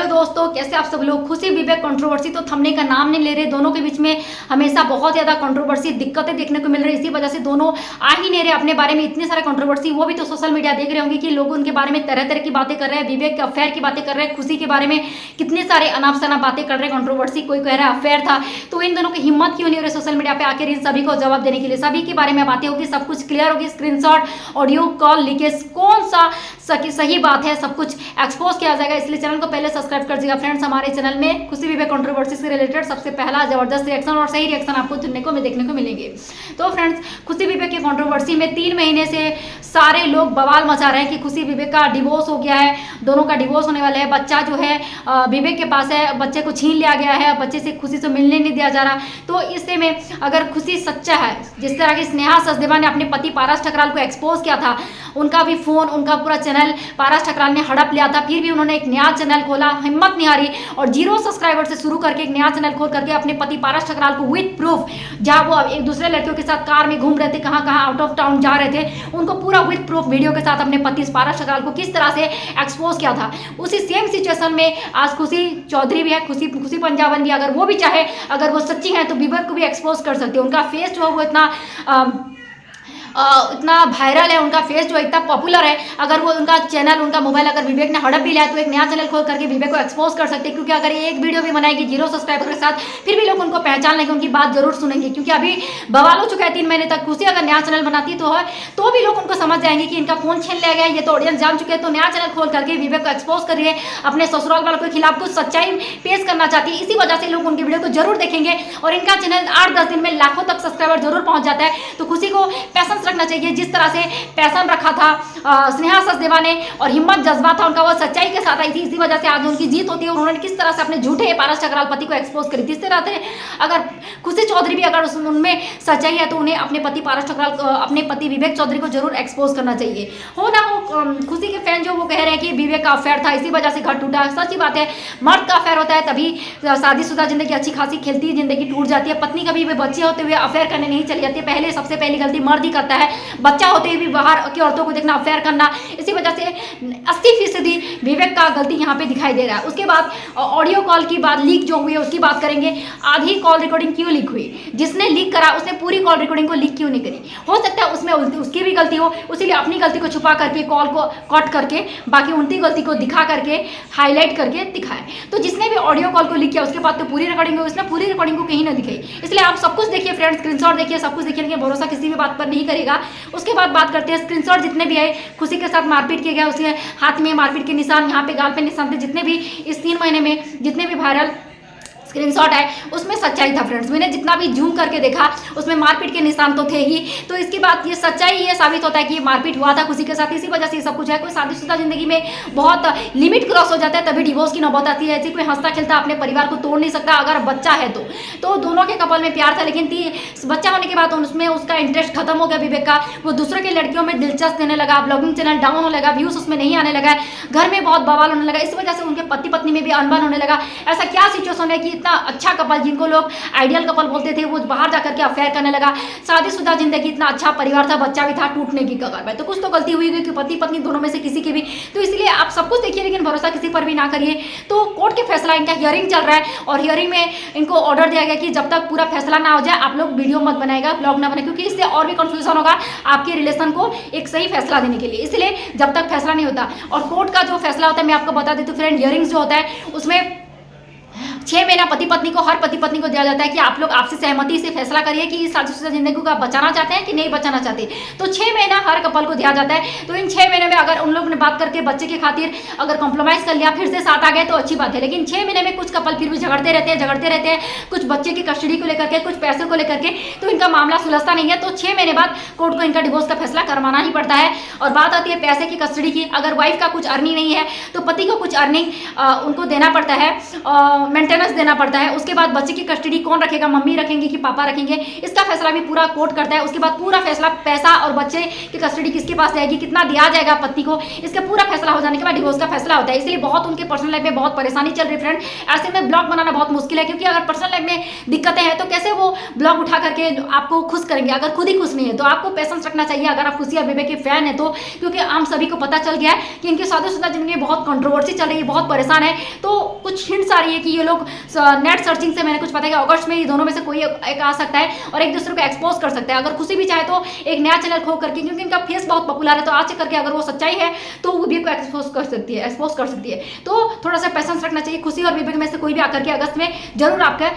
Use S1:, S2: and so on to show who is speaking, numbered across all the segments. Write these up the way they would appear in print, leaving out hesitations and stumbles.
S1: Hello दोस्तों, कैसे आप सब लोग। खुशी विवेक कंट्रोवर्सी तो थमने का नाम नहीं ले रहे। दोनों के बीच में हमेशा बहुत ज़्यादा कंट्रोवर्सी दिक्कतें देखने को मिल रही है। इसी वजह से दोनों आ ही नहीं रहे अपने बारे में। इतने सारे कंट्रोवर्सी, वो भी तो सोशल मीडिया देख रहे होंगे कि लोग उनके बारे में तरह तरह की बातें कर रहे हैं। विवेक के अफेयर की बातें कर रहे हैं, खुशी के बारे में कितने सारे अनाप शनाप बातें कर रहे हैं। कंट्रोवर्सी, कोई कह रहा है अफेयर था। तो इन दोनों की हिम्मत क्यों नहीं हो रही सोशल मीडिया पे आकर इन सभी को जवाब देने के लिए। सभी के बारे में बातें होगी, सब कुछ क्लियर होगी। स्क्रीनशॉट, ऑडियो कॉल, लीकेज, कौन सा सही बात है, सब कुछ एक्सपोज किया जाएगा। इसलिए चैनल को पहले सब्सक्राइब कर दीजिएगा फ्रेंड्स। हमारे चैनल में खुशी विवेक कंट्रोवर्सी से रिलेटेड सबसे पहला जबरदस्त रिएक्शन और सही रिएक्शन आपको सुनने को देखने को मिलेंगे। तो फ्रेंड्स, खुशी विवेक की कंट्रोवर्सी में 3 महीने से सारे लोग बवाल मचा रहे हैं कि खुशी विवेक का डिवोर्स हो गया है, दोनों का डिवोर्स होने वाला है। बच्चा जो है विवेक के पास है, बच्चे को छीन लिया गया है, बच्चे से खुशी से मिलने नहीं दिया जा रहा। तो इससे में अगर खुशी सच्चा है, जिस तरह की स्नेहा सचदेवा ने अपने पति पारस ठकराल को एक्सपोज किया था, उनका भी फोन, उनका पूरा चैनल पारस ठकराल ने हड़प लिया था, फिर भी उन्होंने एक नया चैनल खोला, हिम्मत नहीं हारी और 0 सब्सक्राइबर से शुरू करके एक नया चैनल खोल करके अपने पति पारस ठकराल को विद प्रूफ, जहां वो एक दूसरे लड़कियों के साथ कार में घूम रहे थे, कहां कहां आउट ऑफ टाउन जा रहे थे, उनको पूरा विद प्रूफ वीडियो के साथ अपने पति पारस ठकराल को किस तरह से एक्सपोज किया था। उसी सेम सिचुएशन में आज खुशी चौधरी भी है, खुशी पंजाबन भी, अगर वो भी चाहे, अगर वो सच्ची है तो विवेक को भी एक्सपोज कर सकती है। उनका फेस जो है वो इतना वायरल है, उनका फेस जो इतना पॉपुलर है। अगर वो उनका चैनल, उनका मोबाइल अगर विवेक ने हड़प भी लिया तो एक नया चैनल खोल करके विवेक को एक्सपोज कर सकते हैं। क्योंकि अगर एक वीडियो भी बनाएगी 0 सब्सक्राइबर के साथ, फिर भी लोग उनको पहचान लेंगे, उनकी बात जरूर सुनेंगे। क्योंकि अभी बवाल हो चुका है 3 महीने तक। खुशी अगर नया चैनल बनाती तो भी लोग उनको समझ जाएंगे कि इनका फोन छीन लिया गया, ये तो ऑडियंस जान चुके हैं। तो नया चैनल खोल करके विवेक को एक्सपोज कर रही है, अपने ससुराल वालों के खिलाफ कुछ सच्चाई पेश करना चाहती है। इसी वजह से लोग उनकी वीडियो को जरूर देखेंगे और इनका चैनल 8-10 दिन में लाखों तक सब्सक्राइबर जरूर पहुंच जाता है। तो खुशी को पैशन रखना चाहिए, जिस तरह से पैशन रखा था स्नेहा सचदेवा ने और हिम्मत जज्बा था उनका, वो सच्चाई के साथ आई थी। इसी वजह से आज उनकी जीत होती है। उन्होंने किस तरह से अपने झूठे पारस ठकराल पति को एक्सपोज करी थी। इस तरह से अगर खुशी चौधरी भी अगर उनमें सच्चाई है तो उन्हें अपने पति पारस ठकराल, अपने पति विवेक चौधरी को जरूर एक्सपोज करना चाहिए। हो ना हो खुशी के फैन जो वो कह रहे हैं कि विवेक का अफेयर था, इसी वजह से घर टूटा। सच्ची बात है, मर्द का अफेयर होता है तभी शादीशुदा जिंदगी अच्छी खासी खिलती है, जिंदगी टूट जाती है। पत्नी कभी भी बच्चे होते हुए अफेयर करने नहीं चली जाती है। पहले सबसे पहली गलती मर्द ही करता है, बच्चा होते हुए भी बाहर की औरतों को देखना, अफेयर करना। इसी वजह से 80% विवेक का गलती यहाँ पे दिखाई दे रहा है। उसके बाद ऑडियो कॉल की बात, लीक जो हुई है उसकी बात करेंगे। आधी कॉल रिकॉर्डिंग क्यों लीक हुई, जिसने लीक करा उसने पूरी कॉल रिकॉर्डिंग को लीक क्यों नहीं करी। हो सकता है उसमें उसकी भी गलती हो, इसीलिए अपनी गलती को छुपा करके कॉल को कट करके बाकी उनकी गलती को दिखा करके हाईलाइट करके दिखाए। तो जिसने भी ऑडियो कॉल को लीक किया उसके बाद तो पूरी रिकॉर्डिंग हुई, उसने पूरी रिकॉर्डिंग को कहीं ना दिखाई। इसलिए आप सब कुछ देखिए फ्रेंड्स, स्क्रीनशॉट देखिए, सब कुछ देखिए, भरोसा किसी भी बात पर नहीं करेगा। उसके बाद बात करते हैं स्क्रीनशॉट जितने भी है, खुशी के साथ मारपीट किया गया, उसके हाथ में मारपीट के निशान, यहाँ पे गाल पे निशान थे, जितने भी इस 3 महीने में जितने भी वायरल स्क्रीनशॉट है उसमें सच्चाई था फ्रेंड्स। मैंने जितना भी जूम करके देखा उसमें मारपीट के निशान तो थे ही। तो इसके बाद ये सच्चाई ये साबित होता है कि ये मारपीट हुआ था खुशी के साथ, इसी वजह से ये सब कुछ है। कोई शादीशुदा जिंदगी में बहुत लिमिट क्रॉस हो जाता है तभी डिवोर्स की नौबत आती है। ऐसी कोई हंसता खेलता अपने परिवार को तोड़ नहीं सकता। अगर बच्चा है तो दोनों के कपल में प्यार था, लेकिन बच्चा होने के बाद उसमें उसका इंटरेस्ट खत्म हो गया विवेक का। वो दूसरे के लड़कियों में दिलचस्प देने लगा, ब्लॉगिंग चैनल डाउन होने लगा, व्यूज उसमें नहीं आने लगा, घर में बहुत बवाल होने लगा। इस वजह से उनके पति पत्नी में भी अनबन होने लगा। ऐसा क्या सिचुएशन है कि इतना अच्छा कपल जिनको लोग आइडियल कपल बोलते थे वो बाहर जाकर के अफेयर करने लगा। शादीशुदा जिंदगी, इतना अच्छा परिवार था, बच्चा भी था, टूटने की कगार पे। तो कुछ तो गलती हुई कि पति पत्नी दोनों में से किसी की भी। तो इसलिए आप सब कुछ देखिए लेकिन भरोसा किसी पर भी ना करिए। तो कोर्ट के फैसला, इनका हियरिंग चल रहा है और हियरिंग में इनको ऑर्डर दिया गया कि जब तक पूरा फैसला ना हो जाए आप लोग वीडियो मत बनाएगा, ब्लॉग ना बनाए, क्योंकि इससे और भी कंफ्यूजन होगा आपके रिलेशन को एक सही फैसला देने के लिए। इसलिए जब तक फैसला नहीं होता, और कोर्ट का जो फैसला होता है मैं आपको बता देती हूँ फ्रेंड, हियरिंग जो होता है उसमें 6 महीना पति पत्नी को, हर पति पत्नी को दिया जाता है कि आप लोग आपसी सहमति से फैसला करिए कि इस शादीशुदा जिंदगी को आप बचाना चाहते हैं कि नहीं बचाना चाहते। तो 6 महीना हर कपल को दिया जाता है। तो इन 6 महीने में अगर उन लोगों ने बात करके बच्चे की खातिर अगर कॉम्प्रोमाइज कर लिया, फिर से साथ आ गए तो अच्छी बात है। लेकिन 6 महीने में कुछ कपल फिर भी झगड़ते रहते हैं, कुछ बच्चे की कस्टडी को लेकर के, कुछ पैसों को लेकर के, तो इनका मामला सुलझता नहीं है। तो 6 महीने बाद कोर्ट को इनका डिवोर्स का फैसला करवाना ही पड़ता है। और बात आती है पैसे की, कस्टडी की। अगर वाइफ का कुछ अर्निंग नहीं है तो पति को कुछ अर्निंग उनको देना पड़ता है। मेंटेनेंस देना पड़ता है। उसके बाद बच्चे की कस्टडी कौन रखेगा, मम्मी रखेंगे कि पापा रखेंगे, इसका फैसला भी पूरा कोर्ट करता है। उसके बाद पूरा फैसला पैसा और बच्चे की कस्टडी किसके पास जाएगी, कितना दिया जाएगा पति को, इसका पूरा फैसला हो जाने के बाद डिवोर्स का फैसला होता है। इसलिए बहुत उनके पर्सनल लाइफ में बहुत परेशानी चल रही फ्रेंड। ऐसे में ब्लॉग बनाना बहुत मुश्किल है, क्योंकि अगर पर्सनल लाइफ में दिक्कतें हैं तो कैसे वो ब्लॉग उठा करके आपको खुश करेंगे, अगर खुद ही खुश नहीं है। तो आपको पेशेंस रखना चाहिए अगर आप खुशी और विवेक के फैन है तो, क्योंकि हम सभी को पता चल गया है कि इनकी शादीशुदा जिंदगी में बहुत कंट्रोवर्सी चल रही है, बहुत परेशान है। तो कुछ हिंट्स आ रही है कि ये लोग नेट सर्चिंग से मैंने कुछ पता है कि अगस्त में ये दोनों में से कोई एक आ सकता है और एक दूसरे को एक्सपोज कर सकता है। अगर खुशी भी चाहे तो एक नया चैनल खोल करके, क्योंकि इनका फेस बहुत पॉपुलर है, तो आज से करके अगर वो सच्चाई है तो वो विवेक को एक्सपोज कर सकती है। तो थोड़ा सा पेशेंस रखना चाहिए। खुशी और विवेक में से कोई भी आकर के अगस्त में जरूर आपके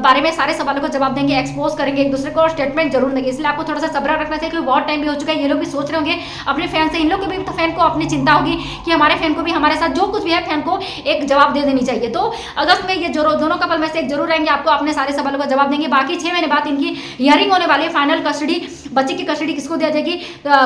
S1: बारे में सारे सवालों को जवाब देंगे, एक्सपोज करेंगे एक दूसरे को और स्टेटमेंट जरूर देंगे। इसलिए आपको थोड़ा सा सब्र रखना चाहिए, क्योंकि बहुत टाइम भी हो चुका है। ये लोग भी सोच रहे होंगे अपने फैन से, इन लोग के भी तो फैन को अपनी चिंता होगी कि हमारे फैन को भी हमारे साथ जो कुछ भी है फैन को एक जवाब दे देनी चाहिए। तो अगस्त में ये दोनों कपल में से एक जरूर आएंगे, आपको अपने सारे सवालों का जवाब देंगे। बाकी 6 महीने बाद इनकी हियरिंग होने वाली है। फाइनल कस्टडी, बच्चे की कस्टडी किसको दिया जाएगी,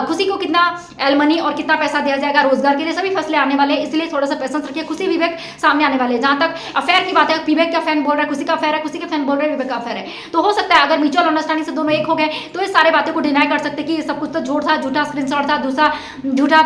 S1: खुशी को कितना एलमनी और कितना पैसा दिया जाएगा रोजगार के लिए, सभी फैसले आने वाले हैं। इसलिए थोड़ा सा पेशेंस रखिए। खुशी विवेक सामने आने वाले हैं। जहां तक अफेयर की बात है, विवेक का फैन बोल रहा है खुशी का अफेयर है, खुशी का फैन बोल रहे हैं विवेक का अफेयर है। तो हो सकता है अगर म्यूचुअल अंडरस्टैंडिंग से दोनों एक हो गए तो ये सारे बातें को डिनाई कर सकते कि ये सब कुछ तो झूठ था, झूठा स्क्रीनशॉट था, दूसरा झूठा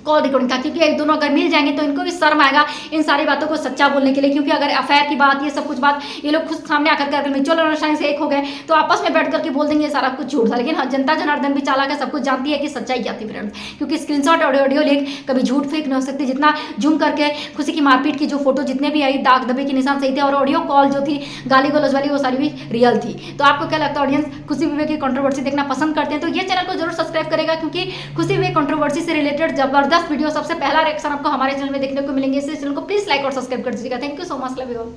S1: कॉल रिकॉर्डिंग था। क्योंकि एक दोनों अगर मिल जाएंगे तो इनको भी शर्म आएगा इन सारी बातों को सच्चा बोलने के लिए, क्योंकि अगर अफेयर की बात, ये सब कुछ बात ये लोग खुद सामने आकर के अगर म्यूचुअल अंडरस्टैंडिंग से एक हो गए तो आपस में बैठ करके बोल देंगे सारा कुछ झूठ था। लेकिन हाँ, जनता जनार्दन भी चालाक है, सब कुछ जानती है कि सच्चाई क्या थी फ्रेंड्स। क्योंकि स्क्रीनशॉट ऑडियो लिंक कभी झूठ फेक नहीं हो सकती। जितना जूम करके खुशी की मारपीट की जो फोटो जितने भी आई, दाग धब्बे के निशान सही थे, और ऑडियो कॉल जो थी गाली गलौज वाली, वो सारी भी रियल थी। तो आपको क्या लगता है ऑडियंस, खुशी विवेक की कंट्रोवर्सी देखना पसंद करते हैं तो ये चैनल को जरूर सब्सक्राइब करेगा, क्योंकि खुशी विवेक कंट्रोवर्सी से रिलेटेड जबरदस्त वीडियो सबसे पहला रिएक्शन आपको हमारे चैनल में देखने को मिलेंगे। इस चैनल को प्लीज लाइक और सब्सक्राइब कर दीजिएगा। Thank you so much, love you all.